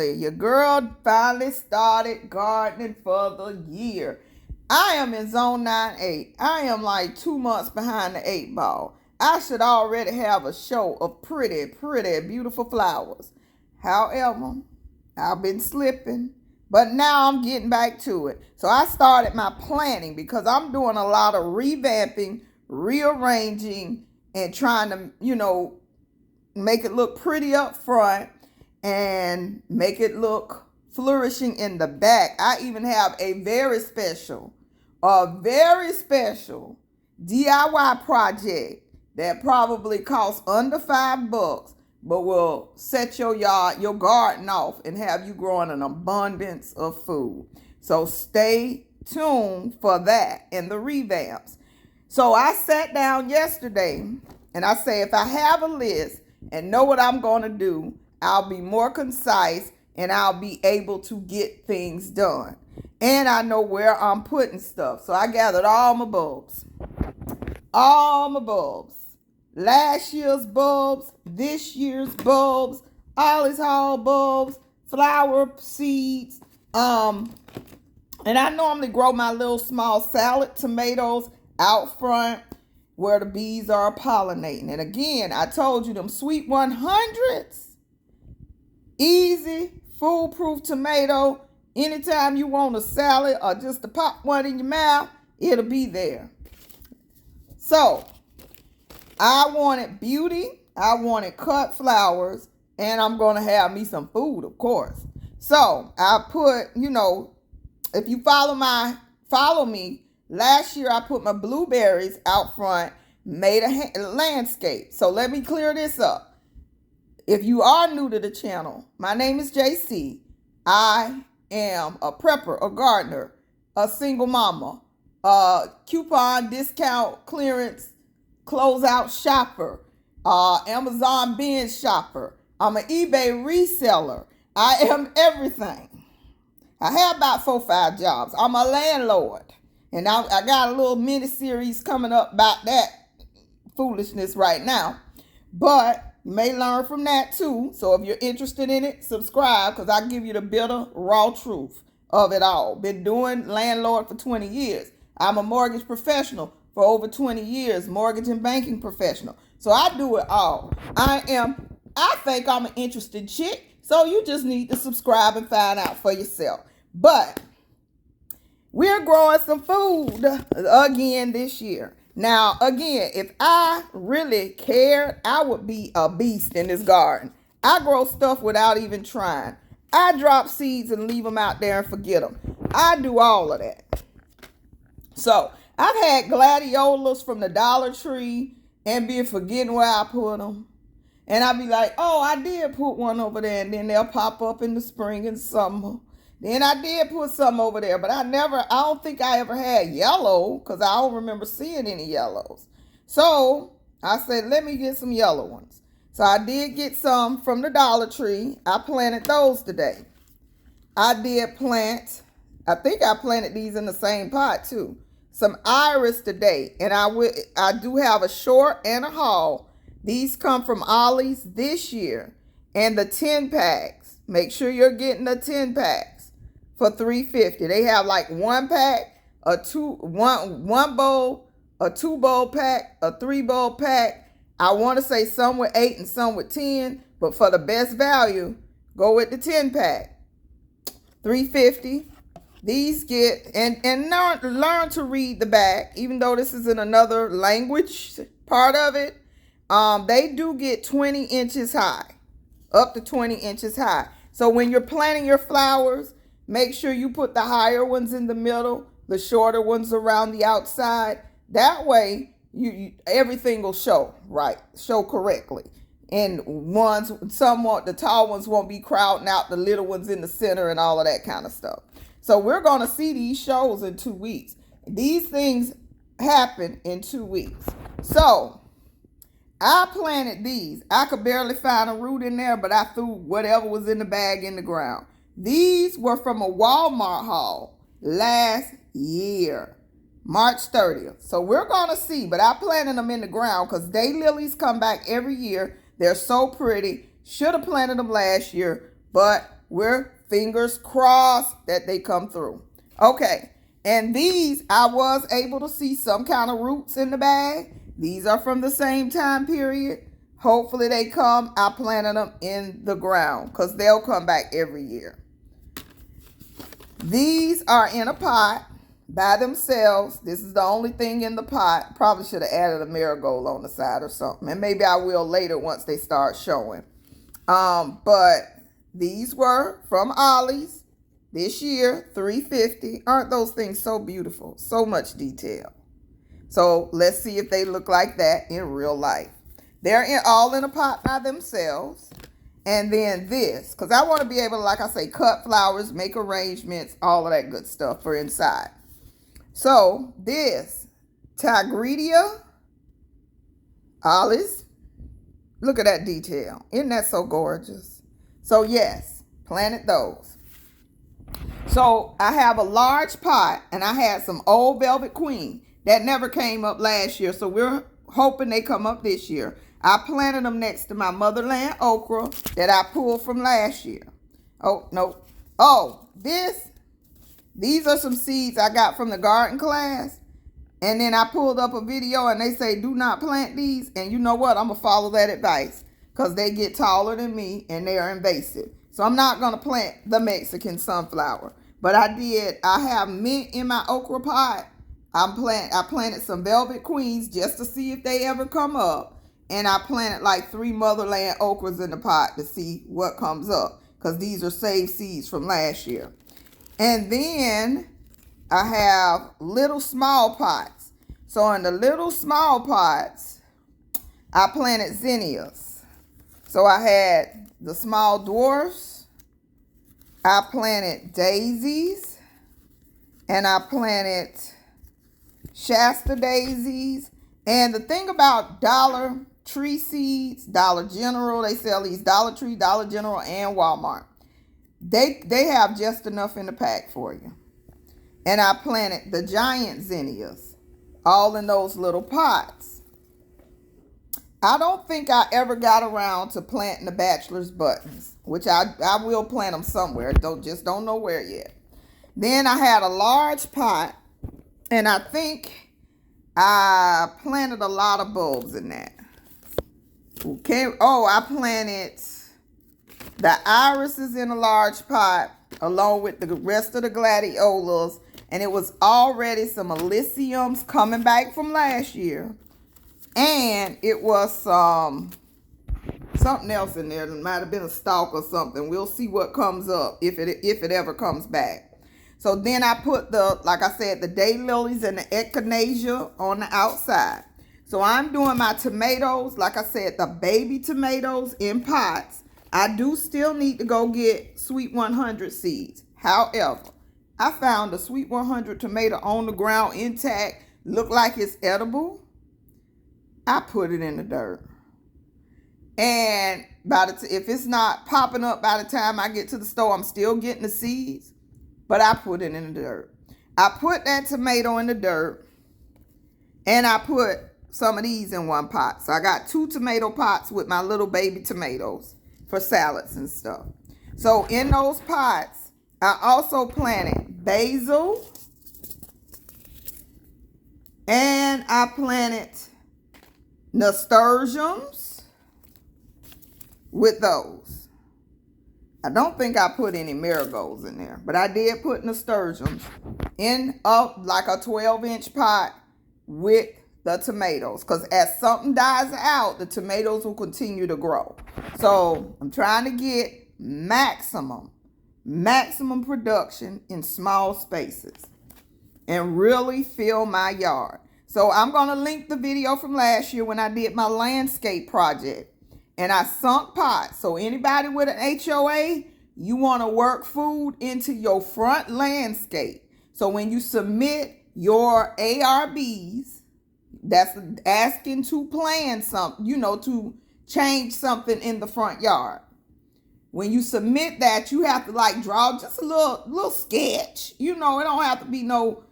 finally, your girl finally started gardening for the year. I am in zone 9-8. I am like 2 months behind the 8 ball. I should already have a show of pretty, beautiful flowers. However, I've been slipping, but now I'm getting back to it. So I started my planning because I'm doing a lot of revamping, rearranging, and trying to, make it look pretty up front and make it look flourishing in the back. I even have a very special DIY project that probably costs under $5, but will set your garden off and have you growing an abundance of food. So stay tuned for that and the revamps. So I sat down yesterday and I say, if I have a list and know what I'm going to do, I'll be more concise and I'll be able to get things done. And I know where I'm putting stuff. So I gathered all my bulbs. Last year's bulbs, this year's bulbs, Ollie's Hall bulbs, flower seeds. And I normally grow my little small salad tomatoes out front where the bees are pollinating. And again, I told you them sweet 100s. Easy, foolproof tomato. Anytime you want a salad or just to pop one in your mouth, it'll be there. So, I wanted beauty, I wanted cut flowers, and I'm going to have me some food, of course. So, I put, if you follow me, last year I put my blueberries out front, made a landscape. So, let me clear this up. If you are new to the channel, my name is JC. I am a prepper, a gardener, a single mama, a coupon, discount, clearance, closeout shopper, Amazon binge shopper. I'm an eBay reseller. I am everything. I have about 4 or 5 jobs. I'm a landlord. And I got a little mini series coming up about that foolishness right now. But you may learn from that too. So if you're interested in it, subscribe, because I give you the bitter, raw truth of it all. Been doing landlord for 20 years. I'm a mortgage professional for over 20 years, mortgage and banking professional. So I do it all. I think I'm an interesting chick. So you just need to subscribe and find out for yourself. But we're growing some food again this year. Now, again, if I really cared, I would be a beast in this garden. I grow stuff without even trying. I drop seeds and leave them out there and forget them. I do all of that. So, I've had gladiolas from the Dollar Tree and be forgetting where I put them. And I'll be like, oh, I did put one over there, and then they'll pop up in the spring and summer. Then I did put some over there, but I don't think I ever had yellow, because I don't remember seeing any yellows. So I said, let me get some yellow ones. So I did get some from the Dollar Tree. I planted those today. I think I planted these in the same pot too. Some iris today, and I do have a short and a haul. These come from Ollie's this year, and the 10 packs. Make sure you're getting the 10 packs. For $3.50. They have like 1 pack, one bowl, a 2 bowl pack, a 3 bowl pack. I want to say some with 8 and some with 10, but for the best value, go with the 10 pack. $3.50. These get and learn to read the back, even though this is in another language part of it. They do get 20 inches high, up to 20 inches high. So when you're planting your flowers, make sure you put the higher ones in the middle, the shorter ones around the outside. That way, everything will show correctly. And the tall ones won't be crowding out the little ones in the center and all of that kind of stuff. So we're going to see these shows in 2 weeks. These things happen in 2 weeks. So I planted these. I could barely find a root in there, but I threw whatever was in the bag in the ground. These were from a Walmart haul last year, March 30th. So we're going to see, but I planted them in the ground because daylilies come back every year. They're so pretty. Should have planted them last year, but we're fingers crossed that they come through. Okay, and these, I was able to see some kind of roots in the bag. These are from the same time period. Hopefully they come. I planted them in the ground because they'll come back every year. These are in a pot by themselves. This is the only thing in the pot. Probably should have added a marigold on the side or something. And maybe I will later once they start showing. But these were from Ollie's this year, $3.50. Aren't those things so beautiful? So much detail. So let's see if they look like that in real life. They're all in a pot by themselves. And then this, because I want to be able to, like I say, cut flowers, make arrangements, all of that good stuff for inside. So this, Tigridia, Ollie's. Look at that detail. Isn't that so gorgeous? So yes, planted those. So I have a large pot, and I had some old Velvet Queen that never came up last year. So we're hoping they come up this year. I planted them next to my motherland okra that I pulled from last year. Oh, no. Oh, these are some seeds I got from the garden class. And then I pulled up a video and they say, do not plant these. And you know what? I'm going to follow that advice because they get taller than me and they are invasive. So I'm not going to plant the Mexican sunflower. But I have mint in my okra pot. I planted some Velvet Queens just to see if they ever come up. And I planted like 3 motherland okras in the pot to see what comes up. Because these are saved seeds from last year. And then I have little small pots. So in the little small pots, I planted zinnias. So I had the small dwarfs. I planted daisies. And I planted Shasta daisies. And the thing about Dollar Tree seeds, Dollar General, they sell these Dollar Tree, Dollar General, and Walmart. They have just enough in the pack for you. And I planted the giant zinnias, all in those little pots. I don't think I ever got around to planting the bachelor's buttons, which I will plant them somewhere. Just don't know where yet. Then I had a large pot, and I think I planted a lot of bulbs in that. Okay. Oh, I planted the irises in a large pot along with the rest of the gladiolas. And it was already some Elysiums coming back from last year. And it was something else in there. It might have been a stalk or something. We'll see what comes up if it ever comes back. So then I put like I said, the daylilies and the echinacea on the outside. So I'm doing my tomatoes, like I said, the baby tomatoes in pots. I do still need to go get Sweet 100 seeds. However, I found a Sweet 100 tomato on the ground intact, look like it's edible. I put it in the dirt. And if it's not popping up by the time I get to the store, I'm still getting the seeds. But I put it in the dirt. I put that tomato in the dirt. And I put some of these in one pot. So I got 2 tomato pots with my little baby tomatoes for salads and stuff. So in those pots, I also planted basil. And I planted nasturtiums with those. I don't think I put any marigolds in there, but I did put nasturtiums in like a 12-inch pot with the tomatoes, because as something dies out, the tomatoes will continue to grow. So I'm trying to get maximum production in small spaces and really fill my yard. So I'm going to link the video from last year when I did my landscape project and I sunk pots. So anybody with an HOA, you want to work food into your front landscape. So when you submit your ARBs, that's asking to plan something, to change something in the front yard. When you submit that, you have to like draw just a little sketch. It don't have to be no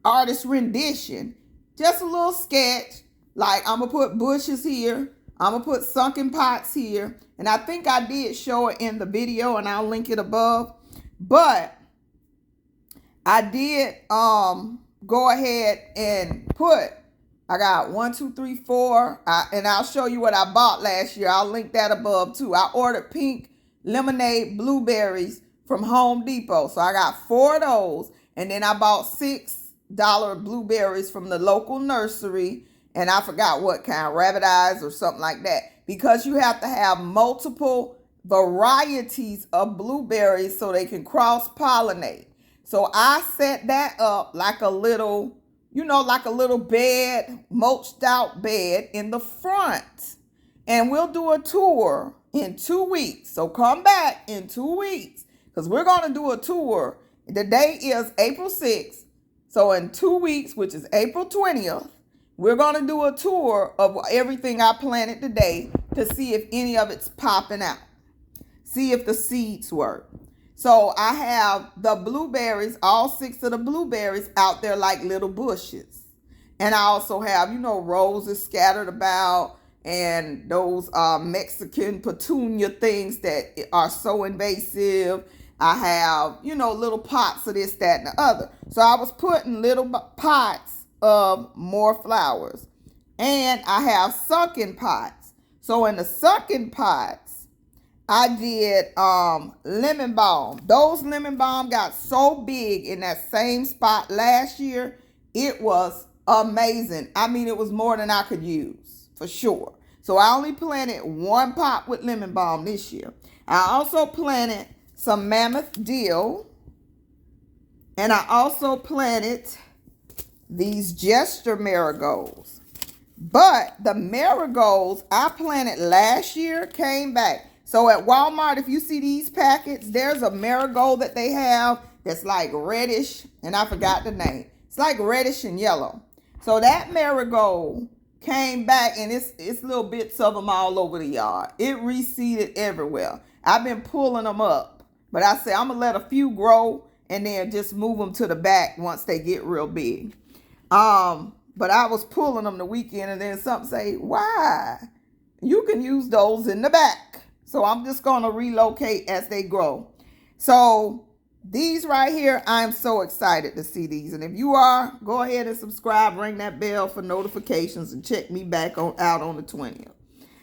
artist rendition. Just a little sketch. Like I'm going to put bushes here. I'm going to put sunken pots here. And I think I did show it in the video, and I'll link it above. But I did go ahead and put, I got 1, 2, 3, 4. And I'll show you what I bought last year. I'll link that above too. I ordered pink lemonade blueberries from Home Depot. So I got 4 of those. And then I bought $6 blueberries from the local nursery. And I forgot what kind, rabbit eyes or something like that. Because you have to have multiple varieties of blueberries so they can cross-pollinate. So I set that up like a little, like a little bed, mulched out bed in the front. And we'll do a tour in 2 weeks. So come back in 2 weeks because we're going to do a tour. The date is April 6th. So in 2 weeks, which is April 20th, we're going to do a tour of everything I planted today to see if any of it's popping out. See if the seeds work. So I have the blueberries, all 6 of the blueberries out there like little bushes. And I also have, roses scattered about and those Mexican petunia things that are so invasive. I have, little pots of this, that, and the other. So I was putting little pots of more flowers. And I have sunken pots. So in the sunken pots, I did lemon balm. Those lemon balm got so big in that same spot last year. It was amazing. I mean, it was more than I could use, for sure. So I only planted 1 pot with lemon balm this year. I also planted some mammoth dill. And I also planted these gesture marigolds. But the marigolds I planted last year came back. So at Walmart, if you see these packets, there's a marigold that they have that's like reddish, and I forgot the name. It's like reddish and yellow. So that marigold came back, and it's little bits of them all over the yard. It reseeded everywhere. I've been pulling them up, but I said I'm going to let a few grow and then just move them to the back once they get real big. But I was pulling them the weekend, and then something say, why? You can use those in the back. So I'm just going to relocate as they grow. So these right here, I'm so excited to see these. And if you are, go ahead and subscribe, ring that bell for notifications, and check me back out on the 20th.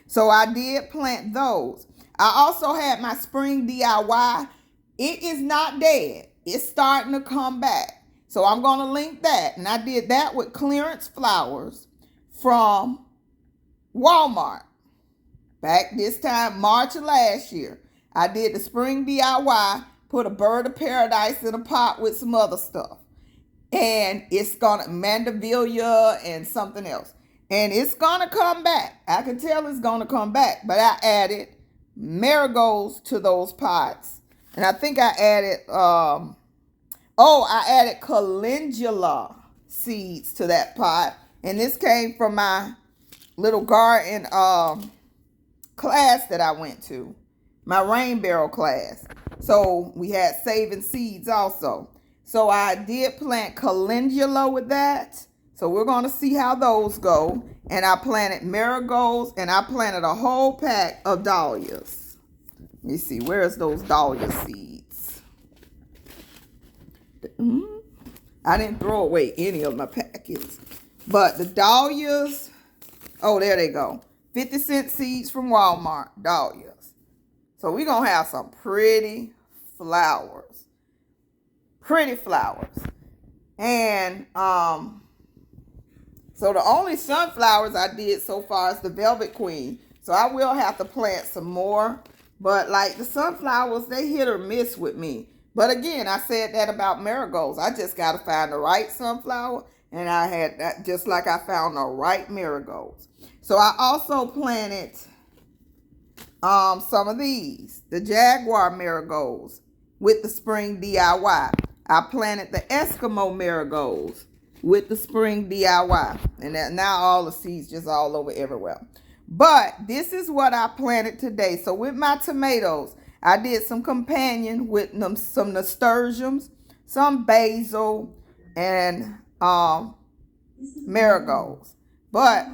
So I did plant those. I also had my spring DIY. It is not dead. It's starting to come back. So I'm going to link that. And I did that with clearance flowers from Walmart. Back this time, March of last year. I did the spring DIY, put a bird of paradise in a pot with some other stuff. And it's going to, mandevilla and something else. And it's going to come back. I can tell it's going to come back. But I added marigolds to those pots. And I think I added, I added calendula seeds to that pot. And this came from my little garden class that I went to. My rain barrel class. So we had saving seeds also. So I did plant calendula with that. So we're going to see how those go. And I planted marigolds, and I planted a whole pack of dahlias. Let me see, where's those dahlia seeds? I didn't throw away any of my packets. But the dahlias, oh, there they go. 50-cent seeds from Walmart, dahlias. So we're going to have some pretty flowers. Pretty flowers. And so the only sunflowers I did so far is the Velvet Queen. So I will have to plant some more. But like the sunflowers, they hit or miss with me. But again, I said that about marigolds. I just got to find the right sunflower. And I had that just like I found the right marigolds. So I also planted some of these. The Jaguar marigolds with the spring DIY. I planted the Eskimo marigolds with the spring DIY. And that now all the seeds just all over everywhere. But this is what I planted today. So with my tomatoes, I did some companion with some nasturtiums, some basil, and marigolds. But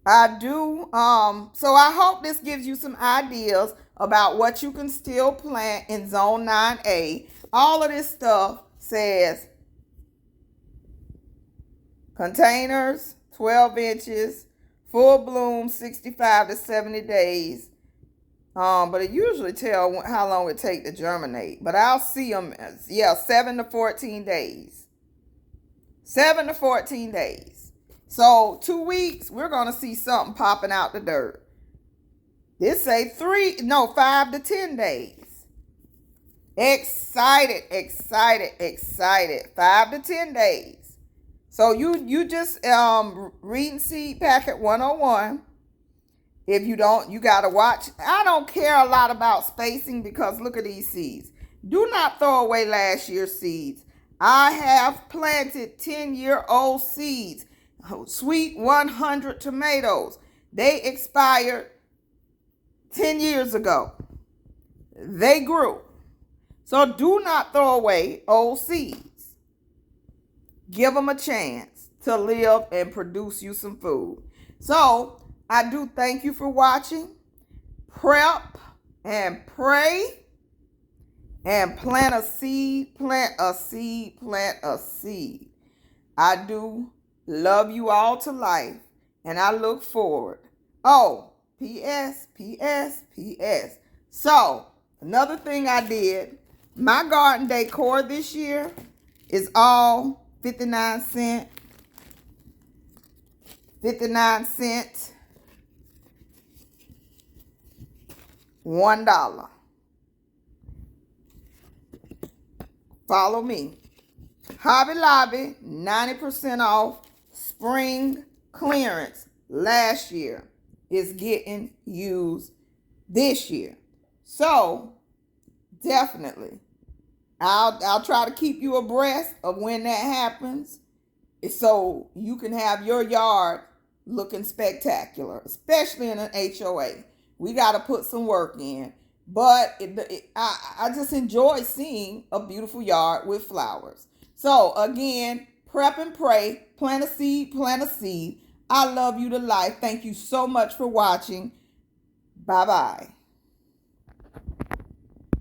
I do. So I hope this gives you some ideas about what you can still plant in Zone 9A. All of this stuff says containers, 12 inches, full bloom, 65 to 70 days. But it usually tell how long it take to germinate. But I'll see them, 7 to 14 days. 7 to 14 days. So 2 weeks, we're going to see something popping out the dirt. This say 5 to 10 days. Excited. 5 to 10 days. So you just reading Seed Packet 101. If you don't, you got to watch. I don't care a lot about spacing because look at these seeds. Do not throw away last year's seeds. I have planted 10-year-old seeds. Sweet 100 tomatoes. They expired 10 years ago. They grew. So do not throw away old seeds. Give them a chance to live and produce you some food. So I do thank you for watching. Prep and pray and plant a seed, plant a seed, plant a seed. I do love you all to life, and I look forward. Oh, P.S. So, another thing I did, my garden decor this year is all 59 cent. 59 cent. $1. Follow me. Hobby Lobby, 90% off spring clearance last year is getting used this year. So, definitely, I'll try to keep you abreast of when that happens so you can have your yard looking spectacular, especially in an HOA. We got to put some work in. But I just enjoy seeing a beautiful yard with flowers. So, again, prep and pray. Plant a seed, plant a seed. I love you to life. Thank you so much for watching. Bye-bye.